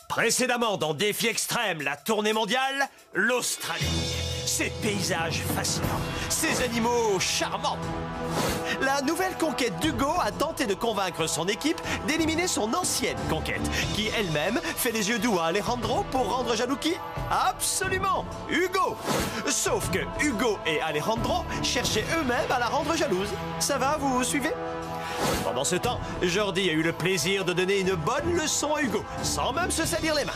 Précédemment dans Défi Extrême, la tournée mondiale, l'Australie. Ses paysages fascinants, ses animaux charmants. La nouvelle conquête d'Hugo a tenté de convaincre son équipe d'éliminer son ancienne conquête, qui elle-même fait des yeux doux à Alejandro pour rendre jaloux qui? Absolument, Hugo. Sauf que Hugo et Alejandro cherchaient eux-mêmes à la rendre jalouse. Ça va, vous suivez? Pendant ce temps, Jordi a eu le plaisir de donner une bonne leçon à Hugo, sans même se salir les mains.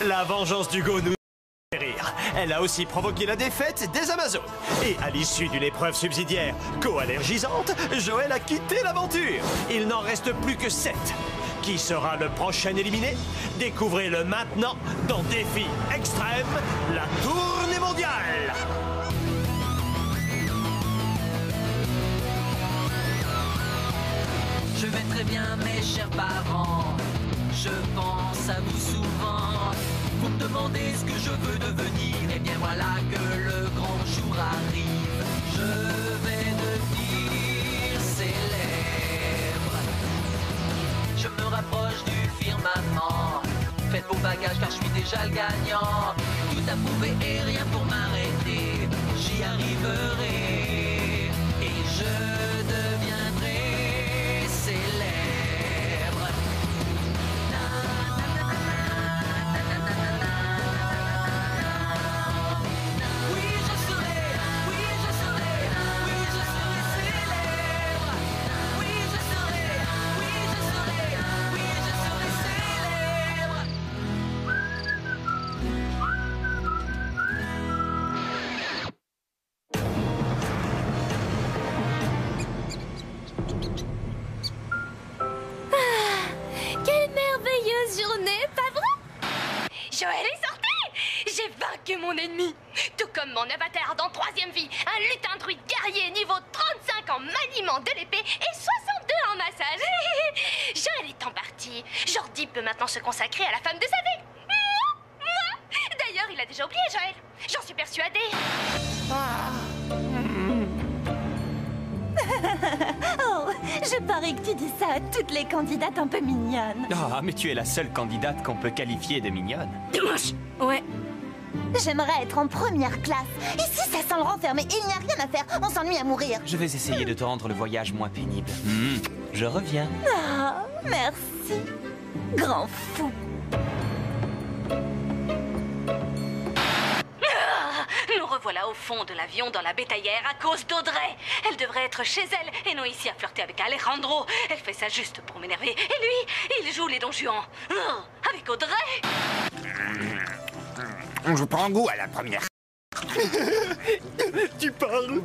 La vengeance d'Hugo nous fait rire. Elle a aussi provoqué la défaite des Amazones. Et à l'issue d'une épreuve subsidiaire co-allergisante, Joël a quitté l'aventure. Il n'en reste plus que 7. Qui sera le prochain éliminé? Découvrez-le maintenant dans Défi Extrême, la tournée mondiale. Je vais très bien, mes chers parents. Je pense à vous souvent. Vous me demandez ce que je veux devenir. Et bien voilà que le grand jour arrive. Je vais devenir célèbre. Je me rapproche du firmament. Faites vos bagages car je suis déjà le gagnant. Tout à prouver et rien pour m'arrêter. J'y arriverai. Et je deviendrai célèbre. Oui, je serai, oui, je serai, oui, je serai célèbre. Oui, je serai, oui, je serai, oui, je serai célèbre. Quelle merveilleuse journée, pas vrai? Joël est sorti! J'ai vaincu mon ennemi! Tout comme mon avatar dans Troisième Vie, un lutin druide guerrier niveau 35 en maniement de l'épée et 62 en massage. Joël est en partie. Jordi peut maintenant se consacrer à la femme de sa vie. Moi. D'ailleurs, il a déjà oublié Joël. J'en suis persuadée. Oh, je parie que tu dis ça à toutes les candidates un peu mignonnes. Ah, mais tu es la seule candidate qu'on peut qualifier de mignonne. Ouais. J'aimerais être en première classe. Ici, ça sent le renfermé. Il n'y a rien à faire. On s'ennuie à mourir. Je vais essayer de te rendre le voyage moins pénible. Je reviens. Ah, merci. Grand fou. Nous revoilà au fond de l'avion dans la bétaillère à cause d'Audrey. Elle devrait être chez elle et non ici à flirter avec Alejandro. Elle fait ça juste pour m'énerver. Et lui, il joue les Don Juan. Avec Audrey. Je prends goût à la première. Tu parles?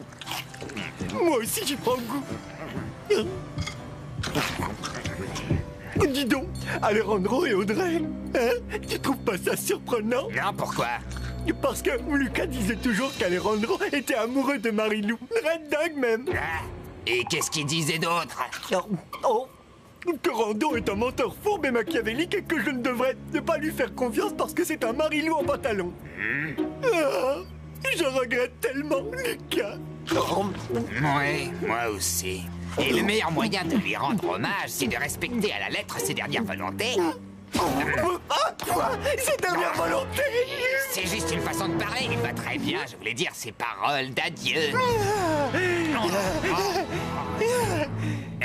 Moi aussi j'y prends goût. Dis donc, Alejandro et Audrey, hein? Tu trouves pas ça surprenant? Non, pourquoi? Parce que Lucas disait toujours qu'Alejandro était amoureux de Marilou. Red dingue même. Ah, et qu'est-ce qu'il disait d'autre? Que Rando est un menteur fourbe et machiavélique et que je ne devrais pas lui faire confiance parce que c'est un Marilou en pantalon. Ah, je regrette tellement, Lucas. Ouais, moi aussi. Et le meilleur moyen de lui rendre hommage, c'est de respecter à la lettre ses dernières volontés. Quoi? Ses dernières volontés? C'est juste une façon de parler, il va très bien, je voulais dire ses paroles d'adieu.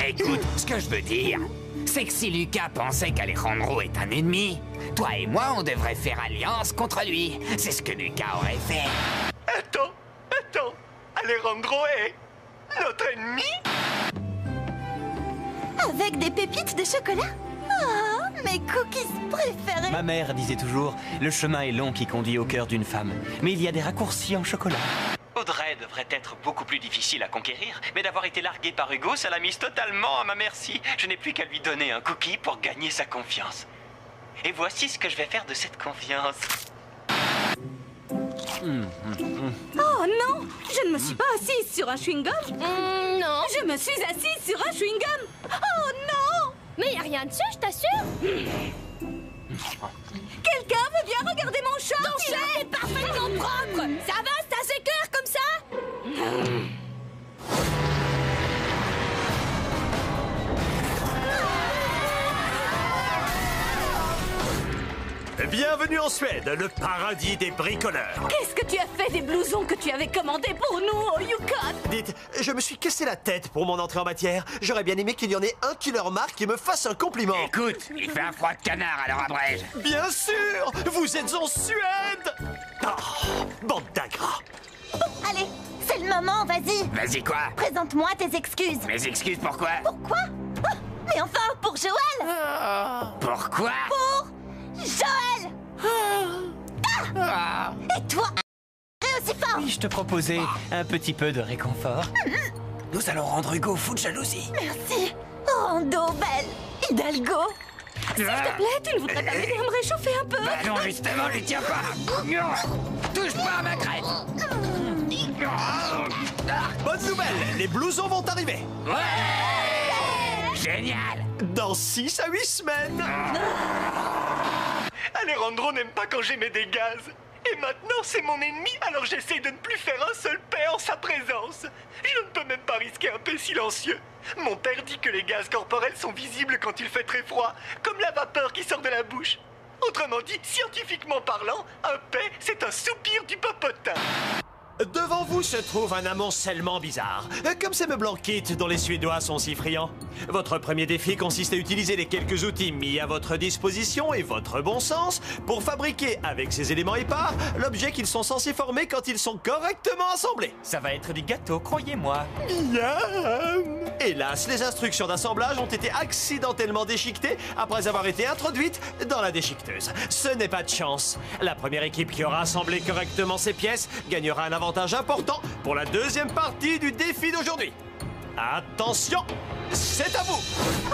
Écoute, ce que je veux dire, c'est que si Lucas pensait qu'Alejandro est un ennemi, toi et moi, on devrait faire alliance contre lui. C'est ce que Lucas aurait fait. Attends, Alejandro est notre ennemi? Avec des pépites de chocolat. Ah, mes cookies préférés. Ma mère disait toujours, le chemin est long qui conduit au cœur d'une femme, mais il y a des raccourcis en chocolat. Audrey devrait être beaucoup plus difficile à conquérir, mais d'avoir été larguée par Hugo, ça l'a mise totalement à ma merci. Je n'ai plus qu'à lui donner un cookie pour gagner sa confiance. Et voici ce que je vais faire de cette confiance. Oh non, je ne me suis pas assise sur un chewing-gum. Non. Je me suis assise sur un chewing-gum. Oh non! Mais y a rien dessus, je t'assure. Quelqu'un veut bien regarder mon short? Ton chat est parfaitement propre. Ça va, c'est assez clair comme ça? Bienvenue en Suède, le paradis des bricoleurs. Qu'est-ce que tu as fait des blousons que tu avais commandés pour nous au Yukon? Dites, je me suis cassé la tête pour mon entrée en matière. J'aurais bien aimé qu'il y en ait un qui leur marque et me fasse un compliment. Écoute, il fait un froid de canard, alors abrège. Bien sûr, vous êtes en Suède. Oh, bande d'ingrats. Allez, c'est le moment, vas-y. Vas-y quoi? Présente-moi tes excuses. Mes excuses pourquoi? Pourquoi? Ah, mais enfin, pour Joël. Pourquoi? Pour Joël. Ah. Et toi, aussi fort. Puis-je te proposer un petit peu de réconfort? Nous allons rendre Hugo fou de jalousie. Merci. Rando, belle. Hidalgo. S'il te plaît, tu ne voudrais pas m'aider à me réchauffer un peu? Bah non, justement, lui tiens pas. Touche pas à ma crête. Bonne nouvelle, les blousons vont arriver. Ouais! Génial! Dans 6 à 8 semaines. Alejandro n'aime pas quand j'émets des gaz. Et maintenant, c'est mon ennemi, alors j'essaie de ne plus faire un seul paix en sa présence. Je ne peux même pas risquer un paix silencieux. Mon père dit que les gaz corporels sont visibles quand il fait très froid, comme la vapeur qui sort de la bouche. Autrement dit, scientifiquement parlant, un paix, c'est un soupir du popotin. Devant vous se trouve un amoncellement bizarre, comme ces meubles en kit dont les Suédois sont si friands. Votre premier défi consiste à utiliser les quelques outils mis à votre disposition et votre bon sens pour fabriquer avec ces éléments épars l'objet qu'ils sont censés former quand ils sont correctement assemblés. Ça va être des gâteaux, croyez-moi. Miam! Hélas, les instructions d'assemblage ont été accidentellement déchiquetées après avoir été introduites dans la déchiqueteuse. Ce n'est pas de chance. La première équipe qui aura assemblé correctement ces pièces gagnera un avantage important pour la deuxième partie du défi d'aujourd'hui. Attention, c'est à vous!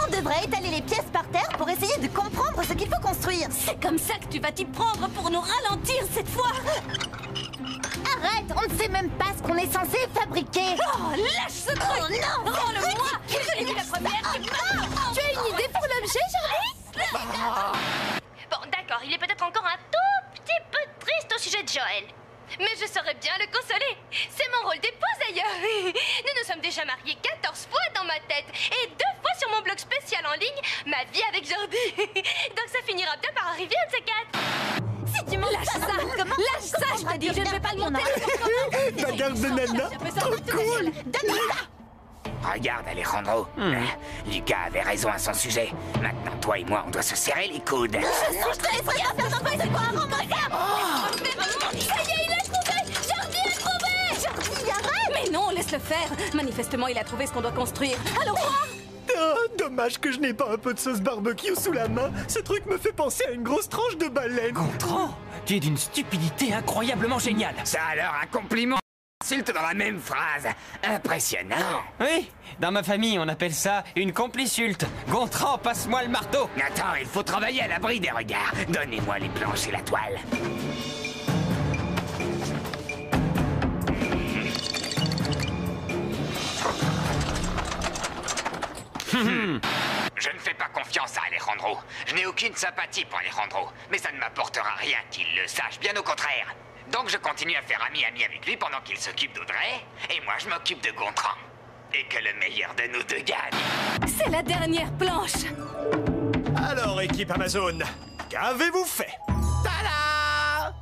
On devrait étaler les pièces par terre pour essayer de comprendre ce qu'il faut construire. C'est comme ça que tu vas t'y prendre pour nous ralentir cette fois. Arrête, on ne sait même pas ce qu'on est censé fabriquer. Oh, lâche ce truc. Oh non! Rends-le-moi. Je l'ai vu la première. Tu as une idée pour l'objet, Charlie? Bon, d'accord, il est peut-être encore un tout petit peu triste au sujet de Joël. Mais je saurais bien le consoler. C'est mon rôle d'épouse d'ailleurs. Nous nous sommes déjà mariés 14 fois dans ma tête et 2 fois sur mon blog spécial en ligne, Ma vie avec Jordi. Donc ça finira bien par arriver un de ces 4. Si tu m'en Lâche ça. Lâche ça, je te dis, je ne vais pas le monter. Bagarre de nana, trop cool! Donne-moi ça. Regarde, Alejandro. Lucas avait raison à son sujet. Maintenant, toi et moi, on doit se serrer les coudes. Je te laisserai pas faire n'importe quoi, rends-moi ça. Ça y est, il a trouvé. Jordi a trouvé. Jordi, arrête. Mais non, laisse-le faire. Manifestement, il a trouvé ce qu'on doit construire. Alors quoi? Oh, dommage que je n'ai pas un peu de sauce barbecue sous la main. Ce truc me fait penser à une grosse tranche de baleine. Gontran, tu es d'une stupidité incroyablement géniale. Ça alors, un compliment, insulte dans la même phrase. Impressionnant. Oui, dans ma famille, on appelle ça une complisulte. Gontran, passe-moi le marteau. Attends, il faut travailler à l'abri des regards. Donnez-moi les planches et la toile. Je ne fais pas confiance à Alejandro. Je n'ai aucune sympathie pour Alejandro. Mais ça ne m'apportera rien qu'il le sache, bien au contraire. Donc je continue à faire ami-ami avec lui pendant qu'il s'occupe d'Audrey. Et moi, je m'occupe de Gontran. Et que le meilleur de nous deux gagne. C'est la dernière planche. Alors, équipe Amazon, qu'avez-vous fait? Tada!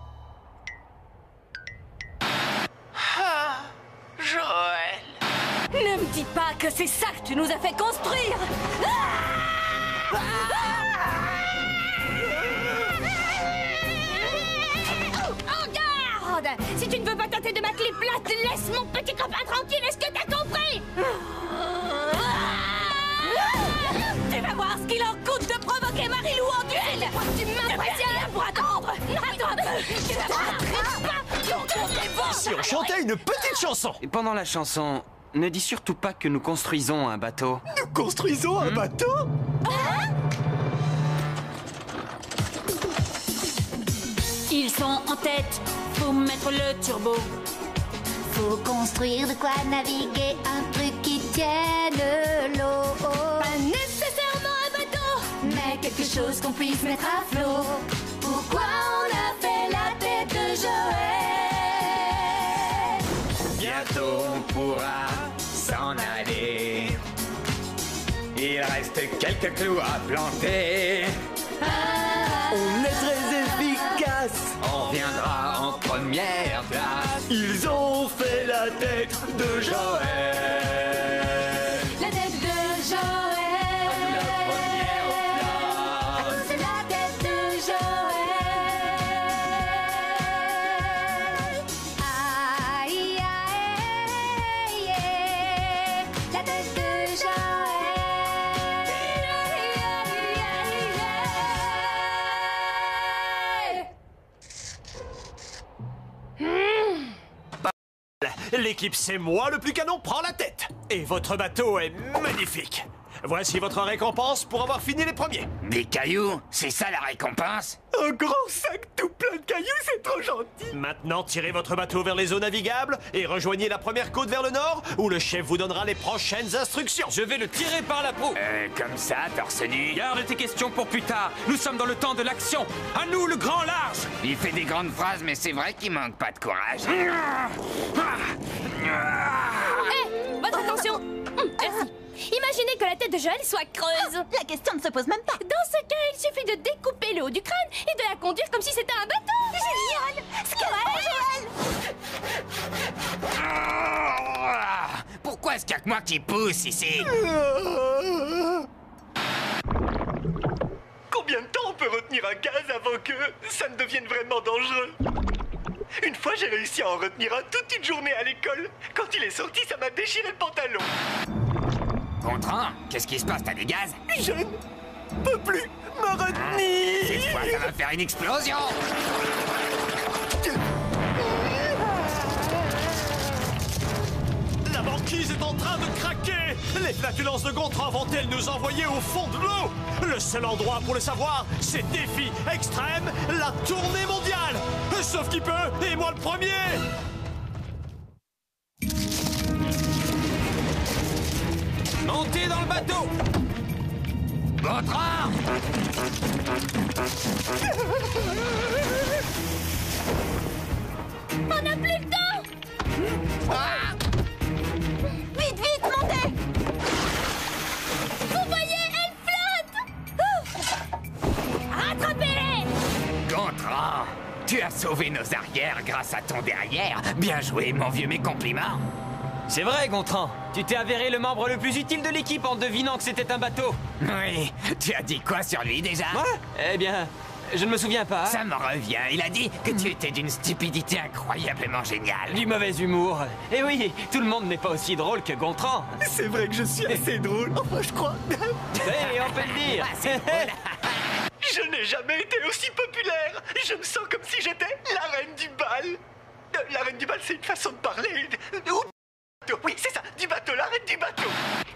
Joël. Ne me dis pas que c'est ça que tu nous as fait construire. Oh, garde! Si tu ne veux pas tenter de ma clé plate, laisse mon petit copain tranquille, est-ce que t'as compris? Tu vas voir ce qu'il en coûte de provoquer Marilou en duel. Tu m'impressionnes pour attendre. Attends un peu. Je t'attrape pas. Si on chantait une petite chanson! Et pendant la chanson, ne dis surtout pas que nous construisons un bateau. Nous construisons un bateau? Ils sont en tête. Faut mettre le turbo. Faut construire de quoi naviguer, un truc qui tienne l'eau. Pas nécessairement un bateau, Mais quelque chose qu'on puisse mettre à flot. Pourquoi on a fait la tête de Joël? Bientôt on pourra s'en aller. Il reste quelques clous à planter. Ah, On est très efficace. On viendra en première place. Ils ont fait la tête de Joël. La tête de Joël. C'est la tête de Joël. Aïe, aïe, aïe. La tête de Joël. L'équipe C'est moi le plus canon prend la tête. Et votre bateau est magnifique. Voici votre récompense pour avoir fini les premiers. Des cailloux? C'est ça la récompense? Un grand sac tout plein de cailloux, c'est trop gentil. Maintenant, tirez votre bateau vers les eaux navigables et rejoignez la première côte vers le nord où le chef vous donnera les prochaines instructions. Je vais le tirer par la proue. Comme ça, torse nu. Garde tes questions pour plus tard. Nous sommes dans le temps de l'action. À nous, le grand large. Il fait des grandes phrases, mais c'est vrai qu'il manque pas de courage. Hé, votre attention. Merci. Imaginez que la tête de Joël soit creuse. La question ne se pose même pas. Dans ce cas, il suffit de découper le haut du crâne et de la conduire comme si c'était un bateau. Génial! Scalpel, Ah, pourquoi est-ce qu'il y a que moi qui pousse ici? Combien de temps on peut retenir un gaz avant que ça ne devienne vraiment dangereux? Une fois, j'ai réussi à en retenir un toute une journée à l'école. Quand il est sorti, ça m'a déchiré le pantalon. Gontran, qu'est-ce qui se passe? T'as des gaz? Je ne peux plus me retenir. Cette fois, ça va faire une explosion. La banquise est en train de craquer. Les flatulences de Gontran vont-elles nous envoyer au fond de l'eau? Le seul endroit pour le savoir, c'est défi extrême, la tournée mondiale. Sauf qui peut, et moi le premier. Montez dans le bateau. Gontran! On n'a plus le temps. Ah! Vite, vite, montez! Vous voyez, elle flotte. Rattrapez-les. Gontran, tu as sauvé nos arrières grâce à ton derrière. Bien joué, mon vieux, mes compliments. C'est vrai, Gontran. Tu t'es avéré le membre le plus utile de l'équipe en devinant que c'était un bateau. Oui, tu as dit quoi sur lui déjà? Eh bien, je ne me souviens pas. Ça me revient. Il a dit que tu étais d'une stupidité incroyablement géniale. Du mauvais humour. Et oui, tout le monde n'est pas aussi drôle que Gontran. C'est vrai que je suis assez drôle. Enfin, je crois. Eh, on peut le dire. Ah, c'est drôle. Je n'ai jamais été aussi populaire. Je me sens comme si j'étais la reine du bal. La reine du bal, c'est une façon de parler. Oui, c'est ça, du bateau, la reine du bateau.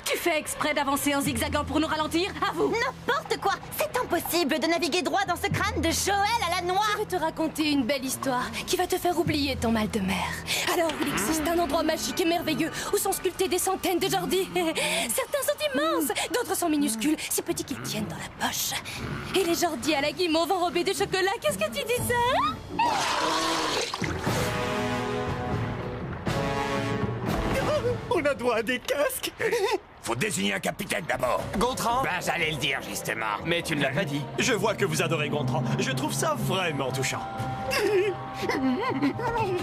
Tu fais exprès d'avancer en zigzagant pour nous ralentir? À vous! N'importe quoi! C'est impossible de naviguer droit dans ce crâne de Joël à la noix! Je vais te raconter une belle histoire qui va te faire oublier ton mal de mer. Alors, il existe un endroit magique et merveilleux où sont sculptés des centaines de jardis. Certains sont immenses, d'autres sont minuscules, si petits qu'ils tiennent dans la poche. Et les jardis à la guimauve enrobés de chocolat, qu'est-ce que tu dis ça? On a droit à des casques. Faut désigner un capitaine d'abord. Gontran. Ben, j'allais le dire justement. Mais tu ne l'as pas dit. Je vois que vous adorez Gontran. Je trouve ça vraiment touchant.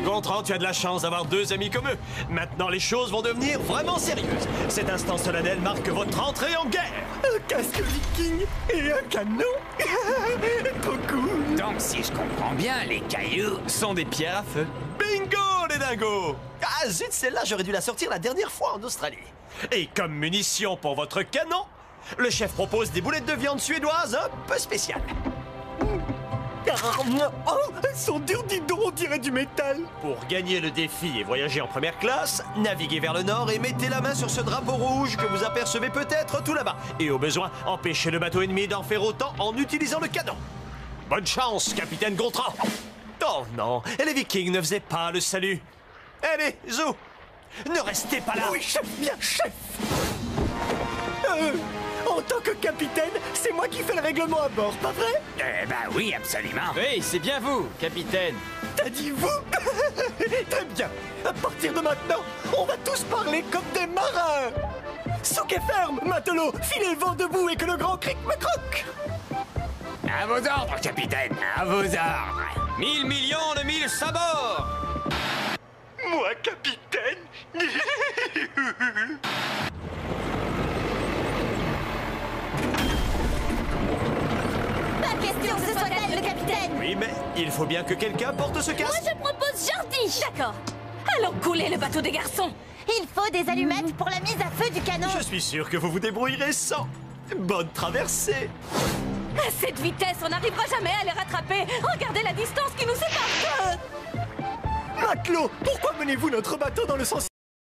Gontran, tu as de la chance d'avoir deux amis comme eux. Maintenant, les choses vont devenir vraiment sérieuses. Cet instant solennel marque votre entrée en guerre. Un casque viking et un canon. Trop cool. Donc, si je comprends bien, les cailloux... Sont des pierres à feu. Bingo, les dingos! Ah zut, celle-là, j'aurais dû la sortir la dernière fois en Australie. Et comme munition pour votre canon, le chef propose des boulettes de viande suédoises un peu spéciales. Oh, elles sont dures, dis donc, on dirait du métal. Pour gagner le défi et voyager en première classe, naviguez vers le nord et mettez la main sur ce drapeau rouge que vous apercevez peut-être tout là-bas. Et au besoin, empêchez le bateau ennemi d'en faire autant en utilisant le canon. Bonne chance, capitaine Gontran. Oh non, les Vikings ne faisaient pas le salut. Allez, Zou, ne restez pas là. Oui, chef, bien, chef. En tant que capitaine, c'est moi qui fais le règlement à bord, pas vrai? Eh ben oui, absolument. Oui, c'est bien vous, capitaine. T'as dit vous? Très bien. À partir de maintenant, on va tous parler comme des marins. Souk est ferme, matelot. Filez le vent debout et que le grand cric me croque. À vos ordres, capitaine, à vos ordres. 1000 millions de 1000 sabords. Moi, capitaine? Pas question que ce soit elle, le capitaine. Oui, mais il faut bien que quelqu'un porte ce Moi, casque. je propose Jordi. D'accord. Allons couler le bateau des garçons. Il faut des allumettes pour la mise à feu du canon. Je suis sûr que vous vous débrouillerez sans. Bonne traversée. À cette vitesse, on n'arrivera jamais à les rattraper. Regardez la distance qui nous sépare. Matelot, pourquoi menez-vous notre bateau dans le sens de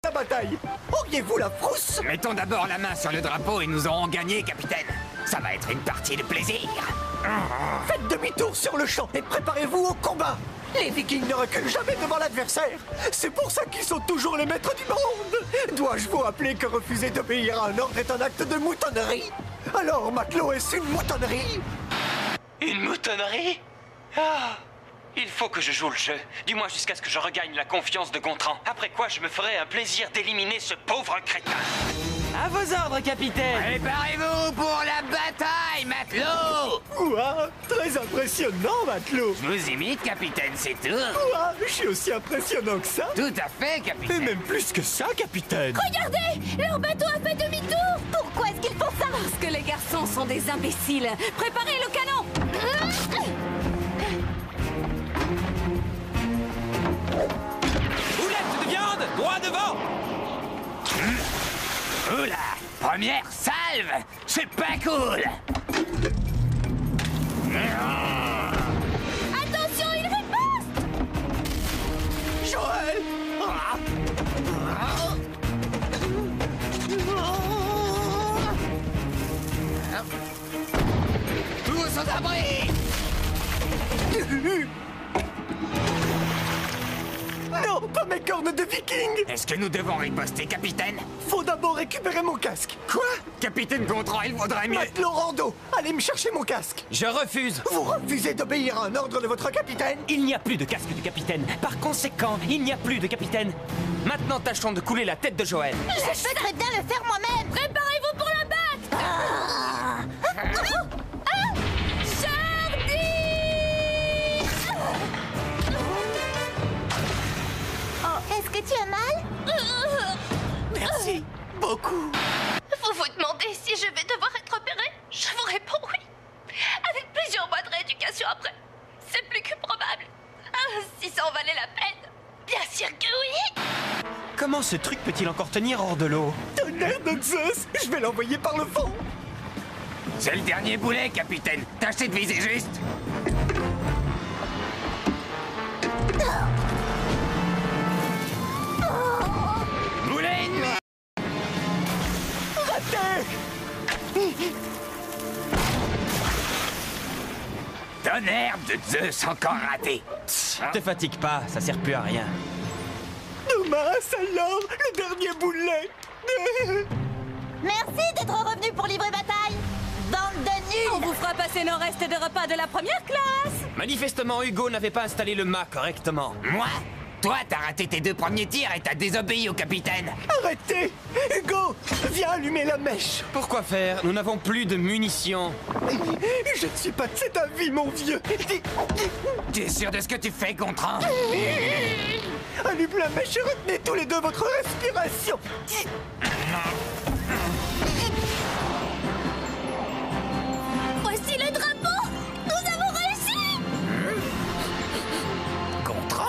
la bataille? Auriez-vous la frousse? Mettons d'abord la main sur le drapeau et nous aurons gagné, capitaine. Ça va être une partie de plaisir. Faites demi-tour sur le champ et préparez-vous au combat. Les Vikings ne reculent jamais devant l'adversaire. C'est pour ça qu'ils sont toujours les maîtres du monde. Dois-je vous rappeler que refuser d'obéir à un ordre est un acte de moutonnerie? Alors, matelot, est-ce une moutonnerie? Une moutonnerie? Ah! Il faut que je joue le jeu, du moins jusqu'à ce que je regagne la confiance de Gontran. Après quoi, je me ferai un plaisir d'éliminer ce pauvre crétin. À vos ordres, capitaine. Préparez-vous pour la bataille, matelot. Ouah, très impressionnant, matelot. Je vous imite, capitaine, c'est tout. Ouah, je suis aussi impressionnant que ça. Tout à fait, Et capitaine. même plus que ça, capitaine. Regardez, leur bateau a fait demi-tour. Pourquoi est-ce qu'ils font ça? Parce que les garçons sont des imbéciles. Préparez le canon. Boulette de viande, droit devant. Oula, première salve. C'est pas cool. Attention, il riposte. Joël. Tous aux abris. Non, pas mes cornes de viking. Est-ce que nous devons riposter, capitaine? Faut d'abord récupérer mon casque. Quoi? Capitaine Gontran, il vaudrait mieux. Matelot Rando, allez me chercher mon casque. Je refuse. Vous refusez d'obéir à un ordre de votre capitaine? Il n'y a plus de casque du capitaine. Par conséquent, il n'y a plus de capitaine. Maintenant, tâchons de couler la tête de Joël. Je peux très bien le faire moi-même. Préparez-vous pour la battre. Jordi. Est-ce que tu as mal? Merci, beaucoup. Vous vous demandez si je vais devoir être opérée? Je vous réponds oui. Avec plusieurs mois de rééducation après. C'est plus que probable. Ah, si ça en valait la peine. Bien sûr que oui. Comment ce truc peut-il encore tenir hors de l'eau? Tonnerre de Zeus, je vais l'envoyer par le fond. C'est le dernier boulet, capitaine. Tâchez de viser juste. Boulet ennemi. Tonnerre de Zeus, encore raté. Te fatigue pas, ça sert plus à rien. Mince alors, le dernier boulet. Merci d'être revenu pour livrer bataille. Bande de On nuls. vous fera passer nos restes de repas de la première classe. Manifestement, Hugo n'avait pas installé le mât correctement. Moi? Toi, t'as raté tes 2 premiers tirs et t'as désobéi au capitaine. Arrêtez. Hugo, viens allumer la mèche. Pourquoi faire? Nous n'avons plus de munitions. Je ne suis pas de cet avis, mon vieux. Tu es sûr de ce que tu fais, Gontran? Allume la mèche et retenez tous les deux votre respiration. Voici le drapeau. Nous avons réussi. Gontran?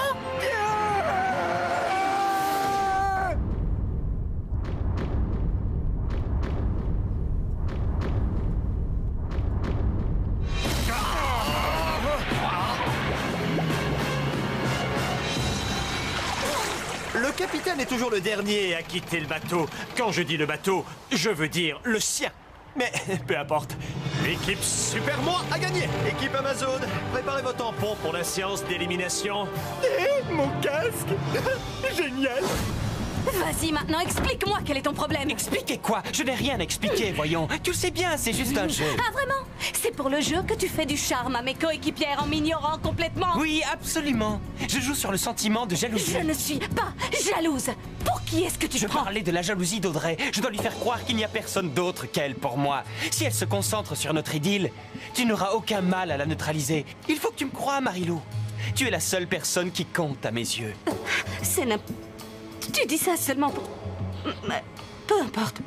Le capitaine est toujours le dernier à quitter le bateau. Quand je dis le bateau, je veux dire le sien. Mais peu importe. L'équipe Super Moi a gagné. Équipe Amazon, préparez vos tampons pour la séance d'élimination. Et mon casque. Génial. Vas-y maintenant, explique-moi quel est ton problème. Expliquez quoi? Je n'ai rien expliqué, voyons. Tu le sais bien, c'est juste un jeu. Ah vraiment? C'est pour le jeu que tu fais du charme à mes coéquipières en m'ignorant complètement? Oui, absolument. Je joue sur le sentiment de jalousie. Je ne suis pas jalouse. Pour qui est-ce que tu Je prends? parlais de la jalousie d'Audrey. Je dois lui faire croire qu'il n'y a personne d'autre qu'elle pour moi. Si elle se concentre sur notre idylle, tu n'auras aucun mal à la neutraliser. Il faut que tu me croies, Marilou. Tu es la seule personne qui compte à mes yeux. C'est Tu dis ça seulement pour... Mais peu importe.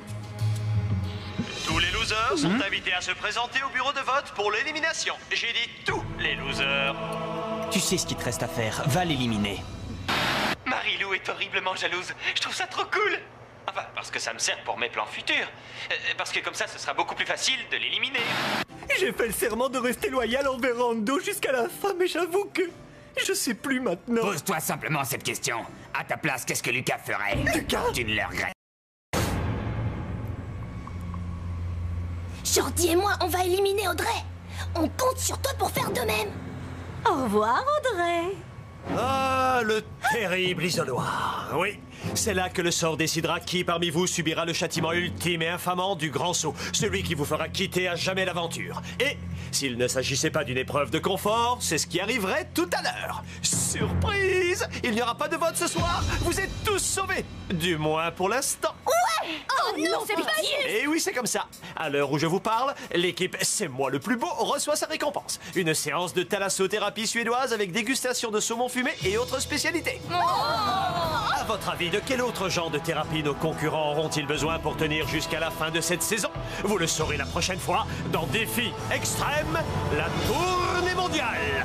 Tous les losers sont invités à se présenter au bureau de vote pour l'élimination. J'ai dit tous les losers. Tu sais ce qu'il te reste à faire. Va l'éliminer. Marilou est horriblement jalouse. Je trouve ça trop cool. Enfin, parce que ça me sert pour mes plans futurs. Parce que comme ça, ce sera beaucoup plus facile de l'éliminer. J'ai fait le serment de rester loyal envers Rando jusqu'à la fin, mais j'avoue que je sais plus maintenant. Pose-toi simplement cette question. À ta place, qu'est-ce que Lucas ferait? Lucas? Tu ne le regrettes. Jordi et moi, on va éliminer Audrey. On compte sur toi pour faire de même. Au revoir, Audrey. Ah, le terrible isoloir. Oui, c'est là que le sort décidera qui parmi vous subira le châtiment ultime et infamant du grand saut. Celui qui vous fera quitter à jamais l'aventure. Et s'il ne s'agissait pas d'une épreuve de confort, c'est ce qui arriverait tout à l'heure. Surprise! Il n'y aura pas de vote ce soir. Vous êtes tous sauvés. Du moins pour l'instant. Ouais! Oh non, c'est pas juste! Et oui, c'est comme ça. À l'heure où je vous parle, l'équipe C'est moi le plus beau reçoit sa récompense. Une séance de thalassothérapie suédoise avec dégustation de saumon fumé et autres spécialités. À votre avis, de quel autre genre de thérapie nos concurrents auront-ils besoin pour tenir jusqu'à la fin de cette saison? Vous le saurez la prochaine fois dans Défi Extrême, la tournée mondiale.